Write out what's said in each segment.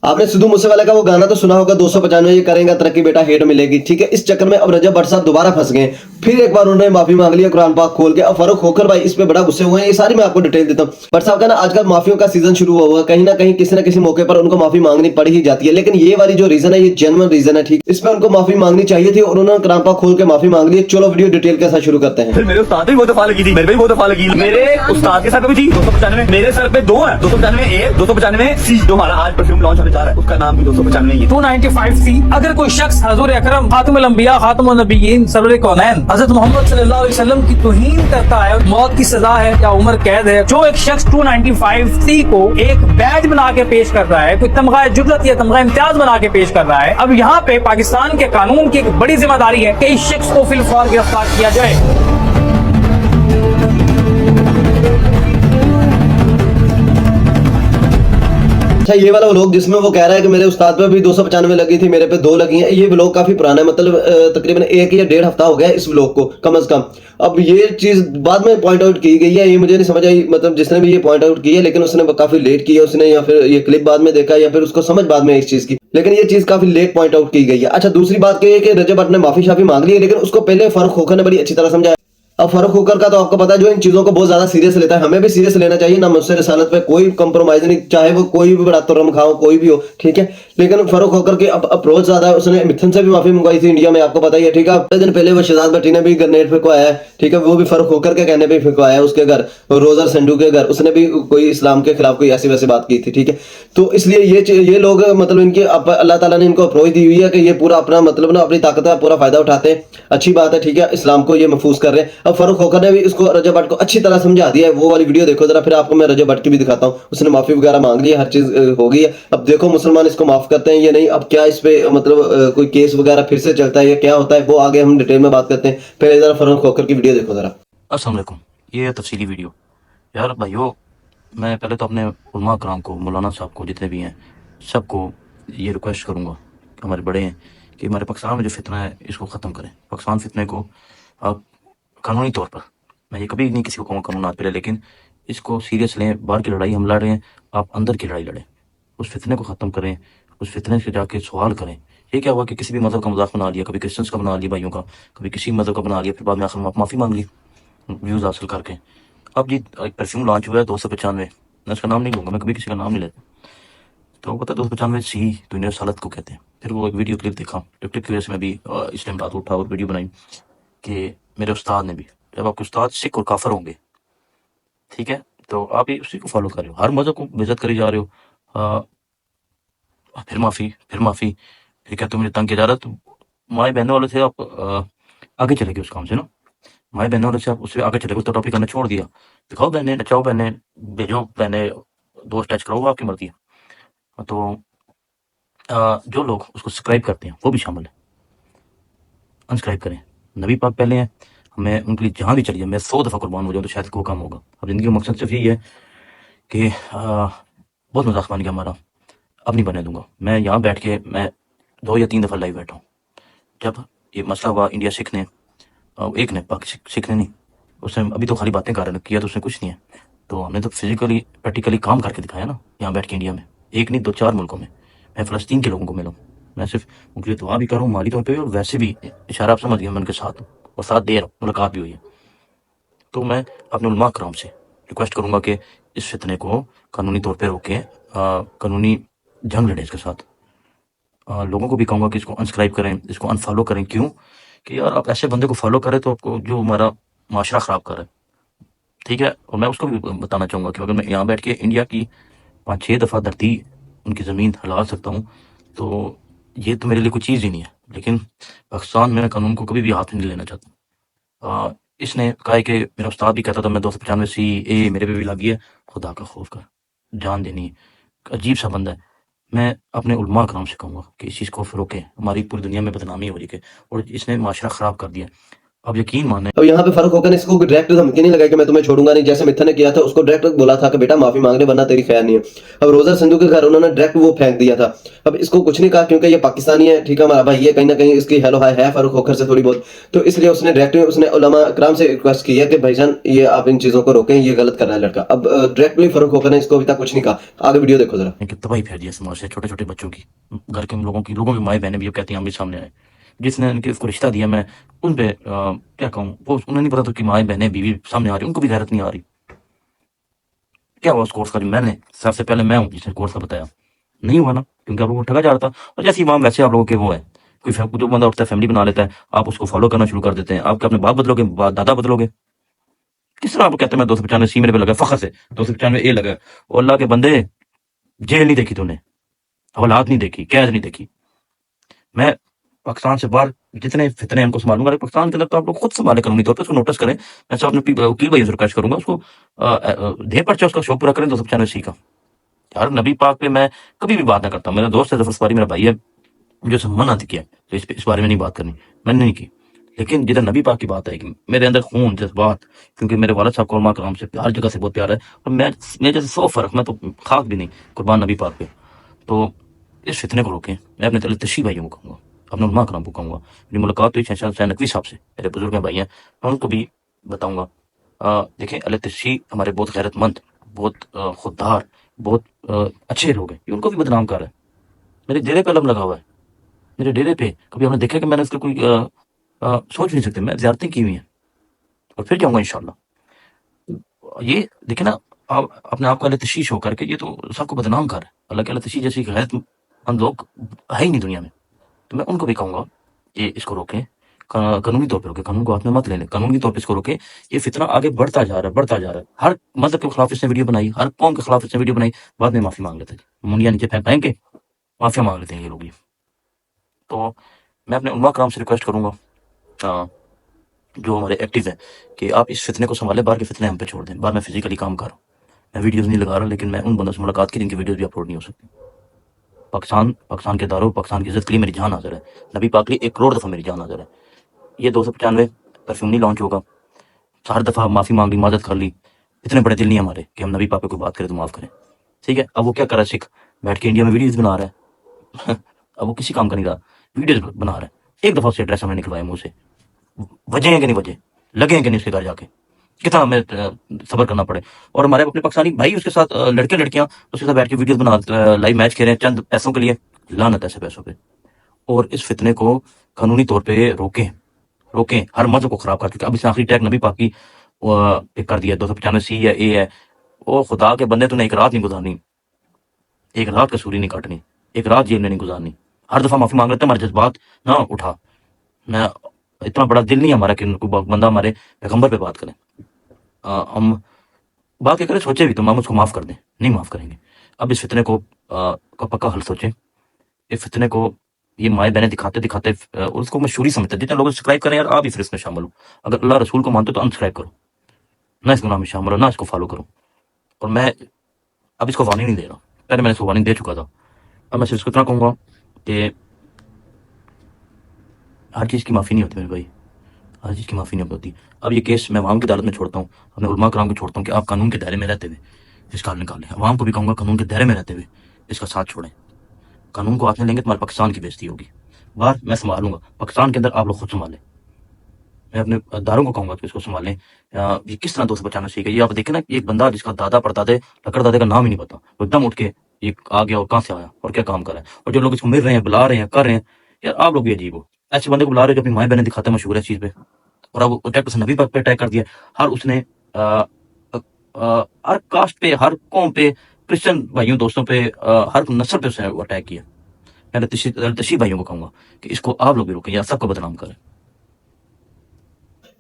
आपने सिद्धू मूसेवाला का वो गाना तो सुना होगा 295 ये करेगा तरक्की बेटा हेट मिलेगी, ठीक है। इस चक्कर में अब रजब भट्ट साहब दोबारा फंस गए। फिर एक बार उन्होंने माफी मांग लिया कुरान पाक खोल के। अब फारूक खोखर भाई इस पे बड़ा गुस्से हुए हैं। ये सारी मैं आपको डिटेल देता हूँ। भट्ट साहब का ना आजकल माफियों का सीजन शुरू हुआ हुआ है। कहीं ना कहीं किसी न किसी मौके पर उनको माफी मांगनी पड़ ही जाती है, लेकिन ये वाली जो रीजन है ये जेन्युइन रीजन है, ठीक। इसमें उनको माफी मांगनी चाहिए थी और उन्होंने कुरान पाक खोल के माफी मांग ली। चलो वीडियो डिटेल के साथ शुरू करते हैं। फिर मेरे उस्ताद भी बहुत दफा लगी थी, मेरे भी बहुत दफा लगी। मेरे उस्ताद के साथ भी थी 295। मेरे सर पे दो है, 295 ए, 295 सी। जो हमारा आज परफ्यूम लॉन्च होने जा रहा है उसका नाम भी 295 ही है। 295 सी। अगर कोई शख्स हजूर अकरम खातमुल अंबिया खातमुन नबिय्यीन सरवर कौनैन हजरत मोहम्मद सल्लल्लाहु अलैहि वसल्लम की तौहीन करता है, मौत की सजा है या उम्र कैद है। जो एक शख्स 295 सी को एक बैज बना के पेश कर रहा है, कोई तमगा जुर्रत या तमगा इम्तियाज बना के पेश कर रहा है, अब यहाँ पे पाकिस्तान के कानून की एक बड़ी जिम्मेदारी है कि इस शख्स को फिलफौर गिरफ्तार किया जाए। अच्छा, ये वाला व्लॉग जिसमें वो कह रहा है कि मेरे उस्ताद पे भी 295 लगी थी, मेरे पे 2 लगी हैं, ये व्लॉग काफी पुराना है। मतलब तकरीबन 1 या 1.5 हफ्ता हो गया है इस व्लॉग को कम से कम। अब ये चीज बाद में पॉइंट आउट की गई है, ये मुझे नहीं समझ आई, मतलब जिसने भी ये पॉइंट आउट की है, लेकिन उसने काफी लेट की है उसने, या फिर ये क्लिप बाद में देखा, या फिर उसको समझ बाद में इस चीज की, लेकिन ये चीज काफी लेट पॉइंट आउट की गई है। अच्छा, दूसरी बात ये है कि रजब भट्ट ने माफी शाफी मांग ली है, लेकिन उसको पहले फारूक खोखर ने बड़ी अच्छी तरह समझाया। अब फारूक खोखर का तो आपको पता है जो इन चीजों को बहुत ज्यादा सीरियस लेता है, हमें भी सीरियस लेना चाहिए ना। मुझसे रिसालत पे कोई कंप्रोमाइज नहीं, चाहे वो कोई भी बड़ा तुर्रम खाओ कोई भी हो, ठीक है। लेकिन फारूक खोखर की अप्रोच ज्यादा है। उसने मिथुन से भी माफी मंगवाई थी इंडिया में, आपको पता ही है, ठीक है। हफ्ते दिन पहले वो शहजाद भट्टी ने भी ग्रेनेड फेंकवाया है, ठीक है। वो भी फारूक खोखर के कहने पे फेंकवाया है उसके घर, रोजर संडू के घर। उसने भी कोई इस्लाम के खिलाफ कोई ऐसी वैसी बात की थी, ठीक है। तो इसलिए ये लोग मतलब इनकी अल्लाह ताला ने इनको अप्रोच दी हुई है कि ये पूरा अपना मतलब ना अपनी ताकत का पूरा फायदा उठाते हैं। अच्छी बात है, ठीक है, इस्लाम को ये महफूज कर रहे हैं। अब फारूक खोखर ने भी इसको रजब भट्ट को अच्छी तरह समझा दिया है। वो वाली वीडियो देखो जरा, फिर आपको मैं रजब भट्ट की भी दिखाता हूँ। उसने माफी वगैरह मांग ली है, हर चीज हो गई है। अब देखो मुसलमान इसको माफ करते हैं या नहीं, अब क्या इस पे मतलब कोई केस वगैरह फिर से चलता है या क्या होता है, वो आगे हम डिटेल में बात करते हैं। पहले जरा फारूक खोखर की वीडियो देखो जरा। अस्सलाम वालेकुम, ये है तफसीली वीडियो। यार भाइयों, मैं पहले तो अपने उलमा कराम को, मौलाना साहब को, जितने भी हैं सबको ये रिक्वेस्ट करूँगा कि हमारे बड़े हैं कि हमारे पाकिस्तान में जो फितना है इसको ख़त्म करें। पाकिस्तान फितने को आप कानूनी तौर पर, मैं ये कभी नहीं किसी को कहूँगा कानून हाथ पे ले, लेकिन इसको सीरियस लें। बाहर की लड़ाई हम लड़ रहे हैं, आप अंदर की लड़ाई लड़ें। उस फितने को ख़त्म करें, उस फितने से जाके सवाल करें। ये क्या हुआ कि किसी भी मज़हब का मजाक बना लिया, कभी क्रिश्चियंस का बना लिया भाइयों का, कभी किसी मज़हब का बना लिया, फिर बाद में आखिर में माफ़ी मांग ली व्यूज़ हासिल करके। अब जी एक परफ्यूम लॉन्च हुआ है 295, मैं उसका नाम नहीं लूँगा, मैं कभी किसी का नाम नहीं लेता। तो पता 295 सी दुनिया सालत को कहते हैं। फिर वो एक वीडियो क्लिप देखा, जो क्लिप की वजह से मैं भी इस टाइम रात उठा और वीडियो बनाई कि मेरे उस्ताद ने भी, जब आपके उस्ताद सिख और काफर होंगे, ठीक है, तो आप ही उसी को फॉलो कर रहे हो, हर मज़हब को बेइज्जत करी जा रहे हो। फिर माफ़ी, फिर माफ़ी, फिर क्या तुम मुझे तंग किया जा रहा। तो माए बहनों वाले से आप आगे चले गए उस काम से ना, माए बहनों वाले से आप उससे आगे चले गए, उस तो टॉपिक करना छोड़ दिया। दिखाओ बहने, नचाओ बहने, भेजो बहने, दोस्त टच करो, वो आपकी मर्जी है। तो जो लोग उसको सब्सक्राइब करते हैं वो भी शामिल है, अनसब्सक्राइब करें। नबी पाक पहले हैं, हमें उनके लिए जहाँ भी चलिए, मैं 100 दफ़ा कुर्बान हो जाऊँ तो शायद वो काम होगा। अब ज़िंदगी का मकसद सिर्फ यही है कि बहुत मजाक बन गया हमारा, अब नहीं बनने दूंगा। मैं यहाँ बैठ के मैं 2 या 3 दफ़ा लाइव बैठा हूँ। जब ये मसला हुआ इंडिया सिख ने, एक ने, बाकी सिख ने नहीं, उसने अभी तो खाली बातें कर रहे हैं, किया तो उसने कुछ नहीं है। तो हमने तो फिजिकली प्रैक्टिकली काम करके दिखाया ना, यहाँ बैठ के इंडिया में, एक नहीं 2-4 मुल्कों में। मैं फ़लस्तीन के लोगों को मिला हूँ, मैं सिर्फ उनके लिए दुआ भी करूँ माली तौर पर, और वैसे भी इशारा आप समझ गए, मैं उनके साथ हूँ और साथ दे रहा हूँ, मुलाकात भी हुई है। तो मैं अपने उलमा कराम से रिक्वेस्ट करूँगा कि इस फितने को कानूनी तौर पर रोकें, कानूनी जंग लड़ें इसके साथ। लोगों को भी कहूँगा कि इसको अनसब्सक्राइब करें, इसको अनफॉलो करें। क्यों कि यार आप ऐसे बंदे को फॉलो करें तो आपको जो हमारा माशरा ख़राब कर रहा है, ठीक है। और मैं उसको भी बताना चाहूँगा कि अगर मैं यहाँ बैठ के इंडिया की 5-6 दफ़ा धरती उनकी ज़मीन हिला सकता हूँ तो ये तो मेरे लिए कोई चीज़ ही नहीं है। लेकिन पाकिस्तान में कानून को कभी भी हाथ में नहीं लेना चाहता। इसने कहा है कि मेरा उस्ताद भी कहता था मैं 295 सी ए मेरे पे भी लगी है, खुदा का खौफ कर, जान देनी। अजीब सा बंदा है। मैं अपने उलमा कराम से कहूँगा कि इस चीज़ को रोकें, हमारी पूरी दुनिया में बदनामी हो रही है और इसने माशरा ख़राब कर दिया। आप यकीन माने अब यहाँ पे फारूक होकर ने इसको डायरेक्ट धमकी नहीं लगाई कि मैं तुम्हें छोड़ूंगा नहीं, जैसे मिथन ने किया था, उसको डायरेक्ट बोला था कि बेटा माफी मांग ले वरना तेरी खैर नहीं है। अब रोजर संधू के घर उन्होंने डायरेक्ट वो फेंक दिया था। अब इसको कुछ नहीं कहा क्योंकि ये पाकिस्तानी है, ठीक है, हमारा भाई, ये कहीं ना कहीं इसकी हेलो हाय है फारूक होकर से थोड़ी बहुत, तो इसलिए उसने डायरेक्ट उसने उलमा इकराम से रिक्वेस्ट की है कि भाईजान ये आप इन चीजों को रोकें, ये गलत कर रहा है लड़का। अब डायरेक्टली फारूक होकर ने इसको अभी तक कुछ नहीं कहा। आगे वीडियो देखो जरा। कि तबाही फैल दिया समाज से, छोटे छोटे बच्चों की, घर के लोगों की माएँ बहनें भी अब कहती हैं हम भी सामने आए, जिसने उनके उसको रिश्ता दिया, मैं उन पे क्या कहूँ, वो उन्हें नहीं पता था कि माएँ बहनें बीवी सामने आ रही, उनको भी गैरत नहीं आ रही। क्या हुआ उस कोर्स का? जो मैंने सबसे पहले मैं हूँ जिसने कोर्स का बताया, नहीं हुआ ना, क्योंकि आप लोगों को ठगा जा रहा था। और जैसे इमाम वैसे आप लोगों के वो है, कोई जो बंदा उठता है फैमिली बना लेता है, आप उसको फॉलो करना शुरू कर देते हैं। आप अपने बाप बदलोगे, दादा बदलोगे? किस तरह आप कहते हैं मैं 295 सी मेरे पे लगा, फखर से 295 ए लगा। और अल्लाह के बंदे, जेल नहीं देखी तूने, औलाद नहीं देखी, कैद नहीं देखी। मैं पाकिस्तान से बाहर जितने फितने हमको संभालूंगा, पाकिस्तान के अंदर तो आप लोग खुद संभाले कानूनी तौर पर, उसको नोटिस करें। मैं सब अपने वकील भाई से रिक्वेस्ट करूंगा, उसको दे पर्चा, उसका शो पूरा करें 295 सी का। यार नबी पाक पे मैं कभी भी बात ना करता। मेरा दोस्त है जफर सवारी, मेरा भाई है, मुझे उससे मना किया तो इस बारे में नहीं बात करनी, मैंने नहीं की। लेकिन जिधर नबी पाक की बात है कि मेरे अंदर खून जज्बात, क्योंकि मेरे वालिद साहब को उलमा कराम से हर जगह से बहुत प्यार है, और मैं जैसे 100 फर्क, मैं तो खाक भी नहीं कुर्बान नबी पाक पे। तो इस फितने को रोकें। मैं अपने तशी भाइयों को कहूँगा, अपने उलमा कराम को कहूँगा। मेरी मुलाकात हुई शहशाह नकवी साहब से, मेरे बुजुर्ग भाई हैं, मैं उनको भी बताऊँगा। देखें अल तशी हमारे बहुत गैरतमंद, बहुत खुददार, बहुत अच्छे लोग हैं, ये उनको भी बदनाम कर रहा है। मेरे डेरे पे अलम लगा हुआ है, मेरे डेरे पे कभी हमने देखा कि मैंने उसका कोई सोच नहीं सकते, मैं ज़ियारतें की हुई हैं और फिर जाऊँगा इंशाल्लाह। ये देखे ना, आप अपने आप को अल तशी शो करके ये तो सबको बदनाम कर रहा है। अल्लाह के अल तशी जैसी गैरतमंद लोग है ही नहीं दुनिया में। तो मैं उनको भी कहूँगा कि इसको रोकें, कानूनी तौर पर रोकें, कानून को हाथ में मत ले लें, कानूनी तौर पर इसको रोकें। ये फितना आगे बढ़ता जा रहा है, बढ़ता जा रहा है। हर मजहब के खिलाफ इसने वीडियो बनाई, हर कौम के खिलाफ इसने वीडियो बनाई, बाद में माफ़ी मांग लेते हैं, मुंडिया नीचे फेंक के माफिया मांग लेते हैं ये लोग। तो मैं अपने उलमा कराम से रिक्वेस्ट करूँगा जो हमारे एक्टिव हैं कि आप इस फितने को संभालें, बाहर के फितने हम पे छोड़ दें। बाहर मैं फिजिकली काम कर रहा हूँ, मैं वीडियोज़ नहीं लगा रहा, लेकिन मैं उन बंदों से मुलाकात की जिनकी वीडियोज़ भी अपलोड नहीं हो सकती। पाकिस्तान के दारों, पाकिस्तान की इज्जत के लिए मेरी जान हाजिर है, नबी पाक के लिए 1 करोड़ दफ़ा मेरी जान हाजिर है। ये 295 परफ्यूम नहीं लॉन्च होगा, हर दफ़ा माफ़ी मांग ली, माजत कर ली, इतने बड़े दिल नहीं हमारे कि हम नबी पाक पे कोई बात करें तो माफ़ करें, ठीक है। अब वो क्या कर रहा है, सिख बैठ के इंडिया में वीडियोज़ बना रहा है अब वो किसी काम का नहीं रहा, वीडियोज़ बना रहा है। एक दफ़ा उससे एड्रेस हमने निकलवाया मुँह से, वजह है कि नहीं वजह, लगे हैं कि नहीं उसके घर जाके, कितना हमें सब्र करना पड़े। और हमारे अपने पाकिस्तानी भाई उसके साथ लड़के लड़कियां उसके साथ बैठ के वीडियोस बना लाइव मैच खेल रहे हैं चंद पैसों के लिए, लानत ऐसे पैसों पे। और इस फितने को कानूनी तौर पे रोकें, हर मजहब को खराब कर चुके। अब इसने आखिरी टैग नबी पाक की पिक कर दिया, 295 सी है, ए है। ओ खुदा के बंदे, तूने एक रात नहीं गुजारनी, एक रात कसूरी नहीं काटनी, एक रात जेल में नहीं गुजारनी। हर दफ़ा माफ़ी मांग लेते हैं, हमारे जज्बात ना उठा। मैं इतना बड़ा दिल नहीं है हमारा कि कोई बंदा हमारे पैगंबर पे बात करें। हम बात क्या करें, सोचे भी तो हम उसको माफ़ कर दें, नहीं माफ़ करेंगे। अब इस फितने को का पक्का हल सोचें। इस फितने को ये माएँ बहनें दिखाते उसको मशहूरी समझते हैं। जितने लोग सब्सक्राइब करें यार, आप भी फिर इसमें शामिल हो। अगर अल्लाह रसूल को मानते हो तो अनसब्सक्राइब करो, ना इस गुनाह में शामिल हो, ना इसको फॉलो करो। और मैं अब इसको वार्निंग नहीं दे रहा, पहले मैंने इसको वार्निंग दे चुका था। अब मैं सिर्फ इसको इतना कहूँगा कि हर चीज़ की माफ़ी नहीं होती मेरे भाई, हर चीज़ की माफ़ी नहीं होती। अब ये केस मैं अवाम की अदालत में छोड़ता हूँ, अपने उलमा कराम को छोड़ता हूँ कि आप कानून के दायरे में रहते हुए इसका हल निकालें। अवाम को भी कहूँगा कानून के दायरे में रहते हुए इसका साथ छोड़ें। कानून को हाथ में लेंगे तुम्हारे पाकिस्तान की बेइज्जती होगी। बाहर मैं संभालूंगा, पाकिस्तान के अंदर आप लोग खुद संभालें। मैं अपने दारों को कहूँगा कि इसको संभालें। ये किस तरह 295 सीखे, ये आप देखें ना, एक बंदा जिसका दादा परदादे लकड़दादे का नाम ही नहीं पता, वो एकदम उठ के ये आ गया और कहाँ से आया और क्या काम कर रहा है। और जो लोग इसको मिल रहे हैं, बुला रहे हैं, कर रहे हैं, यार आप लोग भी अजीब हो। ऐसे बंदे को बुला रहे हो जो अपनी माएँ बहनें दिखाते हैं, मशहूर है इस चीज़ पे, और अब अटैक उसने नबी पाक पे अटैक कर दिया। हर उसने हर कास्ट पे, हर कौम पे, क्रिश्चियन भाइयों दोस्तों पे, हर नस्ल पे उसने अटैक किया। मैं तशी भाइयों को कहूँगा कि इसको आप लोग भी रोकें या सबको बदनाम करें।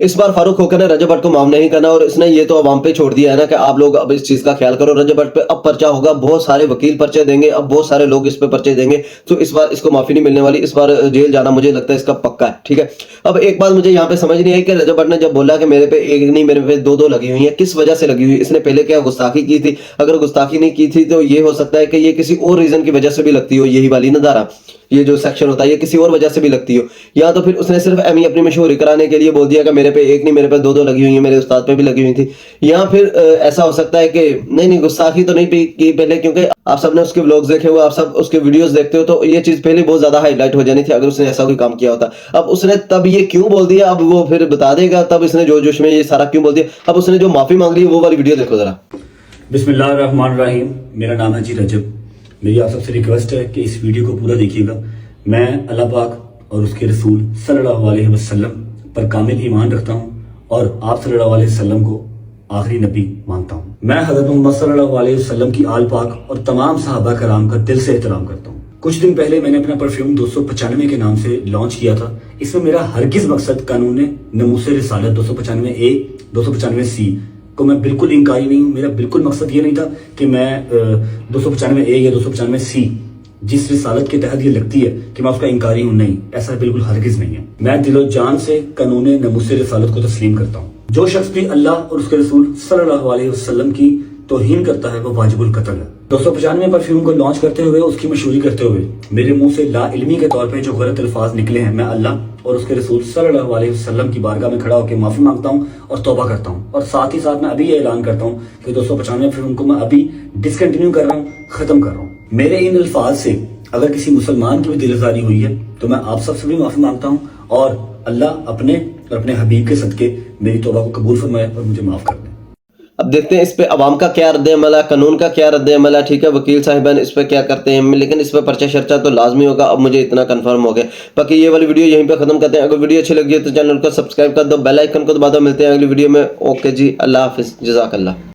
इस बार फारूक होकर ने रजब भट्ट को माफ नहीं करना, और इसने ये तो अवाम पे छोड़ दिया है ना कि आप लोग अब इस चीज का ख्याल करो। रजब भट्ट पे अब पर्चा होगा, बहुत सारे वकील पर्चे देंगे, अब बहुत सारे लोग इस पे पर्चे देंगे, तो इस बार इसको माफी नहीं मिलने वाली। इस बार जेल जाना मुझे लगता है इसका पक्का है, ठीक है। अब एक बात मुझे यहाँ पे समझ नहीं आई कि रजब भट्ट ने जब बोला कि मेरे पे एक नहीं, मेरे पे दो लगी हुई है, किस वजह से लगी हुई? इसने पहले क्या गुस्ताखी की थी? अगर गुस्ताखी नहीं की थी तो ये हो सकता है कि ये किसी और रीजन की वजह से भी लगती हो, यही वाली नजारा। ये जो सेक्शन होता है ये किसी और वजह से भी लगती हो, या तो फिर उसने सिर्फ एम अपनी मशहूरी कराने के लिए बोल दिया कि मेरे पे एक नहीं मेरे पे दो लगी हुई है, मेरे उस्ताद पे भी लगी हुई थी, या फिर ऐसा हो सकता है कि नहीं गुस्ताखी तो नहीं की पहले, क्योंकि आप सब ने उसके व्लॉग्स देखे हुए, आप सब उसके वीडियोस देखते हो, तो ये चीज पहले बहुत ज्यादा हाईलाइट हो जानी थी अगर उसने ऐसा कोई काम किया होता। अब उसने तब ये क्यों बोल दिया, अब वो फिर बता देगा, तब इसने जोश में ये सारा क्यों बोल दिया। अब उसने जो माफी मांग ली वो वाली वीडियो देखो जरा। बिस्मिल्लाहिर्रहमानिर्रहीम, मेरा नाम है जी रजब। मेरी आप सबसे रिक्वेस्ट है कि इस वीडियो को पूरा देखिएगा। मैं अल्लाह पाक और उसके रसूल सल्लल्लाहु अलैहि वसल्लम पर कामिल ईमान रखता हूँ और आप सल्लल्लाहु अलैहि वसल्लम को आखिरी नबी मानता हूँ। मैं हज़रत मोहम्मद सल्लल्लाहु अलैहि वसल्लम की आल पाक और तमाम सहाबा कराम का दिल से एहतराम करता हूँ। कुछ दिन पहले मैंने अपना परफ्यूम 295 के नाम से लॉन्च किया था। इसमें मेरा हरगिज मकसद कानून नमूसे रिसालत 295A 295C को मैं बिल्कुल इंकारी नहीं हूँ। मेरा बिल्कुल मकसद ये नहीं था कि मैं 295A या 295C जिस रिसालत के तहत ये लगती है कि मैं उसका इंकारी हूँ, नहीं, ऐसा बिल्कुल हरगिज नहीं है। मैं दिलो जान से कानून नमूसे रिसालत को तस्लीम करता हूँ। जो शख्स भी अल्लाह और उसके रसूल सल्लल्लाहु अलैहि वसल्लम की तौहीन करता है वो वाजिबुल कत्ल है। 295 परफ्यूम को लॉन्च करते हुए, उसकी मशहूरी करते हुए मेरे मुंह से ला इल्मी के तौर पे जो गलत अल्फाज निकले हैं, मैं अल्लाह और उसके रसूल सल्लल्लाहु अलैहि वसल्लम की बारगाह में खड़ा होकर माफी मांगता हूँ और तौबा करता हूँ। और साथ ही साथ मैं अभी ये ऐलान करता हूँ कि 295 परफ्यूम को मैं अभी डिसकंटिन्यू कर रहा हूँ, खत्म कर रहा हूँ। मेरे इन अल्फाज से अगर किसी मुसलमान की भी दिलआज़ारी हुई है तो मैं आप सबसे भी माफी मांगता हूँ और अल्लाह अपने और अपने हबीब के सदके मेरी तौबा को कबूल फरमाए और मुझे माफ कर दे। अब देखते हैं इस पे अवाम का क्या रद्द अमल है, कानून का क्या रद्द अमल है, ठीक है, वकील साहिबान इस पे क्या करते हैं, लेकिन इस पे पर्चा शर्चा तो लाजमी होगा। अब मुझे इतना कंफर्म हो गया। बाकी ये वाली वीडियो यहीं पे खत्म करते हैं। अगर वीडियो अच्छी लगी है तो चैनल को सब्सक्राइब कर दो, बेल आइकन को दबा दो। मिलते हैं अगली वीडियो में। ओके जी, अल्लाह हाफिज, जज़ाकल्लाह।